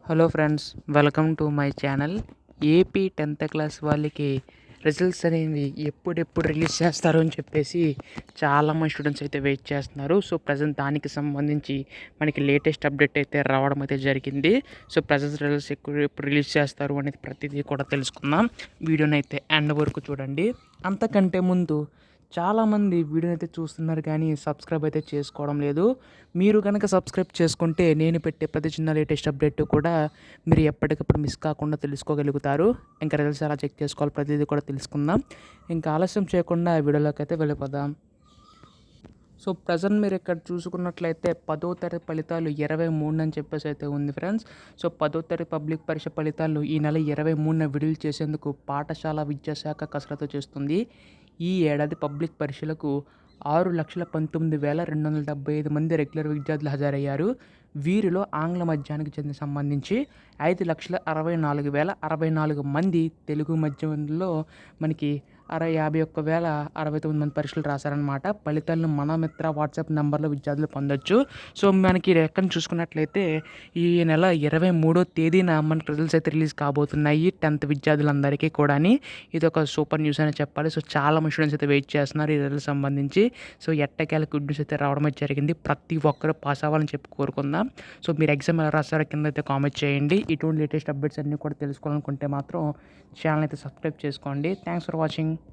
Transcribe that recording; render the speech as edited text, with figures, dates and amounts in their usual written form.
Hello friends, welcome to my channel. AP 10th class వాళ్ళకి results అనేవి ఎప్పుడెప్పుడు release చేస్తారు అని చెప్పేసి చాలామంది స్టూడెంట్స్ అయితే వెయిట్ చేస్తున్నారు. సో ప్రజెంట్ దానికి సంబంధించి మనకి లేటెస్ట్ అప్డేట్ అయితే రావడం అయితే జరిగింది. సో ప్రజెంట్ రిజల్ట్స్ ఎప్పుడు రిలీజ్ చేస్తారు అనేది ప్రతిదీ కూడా తెలుసుకుందాం. వీడియోని అయితే ఎండ్ వరకు చూడండి. అంతకంటే ముందు చాలామంది వీడియోని అయితే చూస్తున్నారు కానీ సబ్స్క్రైబ్ అయితే చేసుకోవడం లేదు. మీరు కనుక సబ్స్క్రైబ్ చేసుకుంటే నేను పెట్టే ప్రతి చిన్న లేటెస్ట్ అప్డేట్ కూడా మీరు ఎప్పటికప్పుడు మిస్ కాకుండా తెలుసుకోగలుగుతారు. ఇంకా రిజల్ట్స్ ఎలా చెక్ చేసుకోవాలి ప్రతిదీ కూడా తెలుసుకుందాం. ఇంకా ఆలస్యం చేయకుండా వీడియోలోకి అయితే వెళ్ళిపోదాం. సో ప్రజెంట్ మీరు ఇక్కడ చూసుకున్నట్లయితే 10వ తరగతి ఫలితాలు 23 అని చెప్పేసి అయితే ఉంది ఫ్రెండ్స్. సో 10వ తరగతి పబ్లిక్ పరీక్ష ఫలితాలు ఈ నెల 23న విడుదల చేసేందుకు పాఠశాల విద్యాశాఖ కసరత్తు చేస్తుంది. ఈ ఏడాది పబ్లిక్ పరీక్షలకు 6,19,275 మంది రెగ్యులర్ విద్యార్థులు హాజరయ్యారు. వీరిలో ఆంగ్ల మాధ్యమానికి చెందిన సంబంధించి 5,64,064 మంది, తెలుగు మాధ్యమంలో మనకి 51,069 మంది పరీక్షలు రాశారనమాట. ఫలితాలను మన మిత్ర వాట్సాప్ నెంబర్లో విద్యార్థులు పొందొచ్చు. సో మనకి లెక్కను చూసుకున్నట్లయితే ఈ నెల 23వ తేదీన మనకి రిజల్ట్స్ అయితే రిలీజ్ కాబోతున్నాయి 10th విద్యార్థులందరికీ కూడా. ఇది ఒక సూపర్ న్యూస్ అని చెప్పాలి. సో చాలా మంది స్టూడెంట్స్ అయితే వెయిట్ చేస్తున్నారు ఈ రిజల్ట్ సంబంధించి. సో ఎట్టకేలకు గుడ్ న్యూస్ అయితే రావడం అయితే జరిగింది. ప్రతి ఒక్కరు పాస్ అవ్వాలని చెప్పి కోరుకుందాం. సో మీరు ఎగ్జామ్ ఎలా రాస్తారో కింద అయితే కామెంట్ చేయండి. ఇటువంటి లేటెస్ట్ అప్డేట్స్ అన్నీ కూడా తెలుసుకోవాలనుకుంటే మాత్రం ఛానల్ అయితే సబ్స్క్రైబ్ చేసుకోండి. Thanks for watching.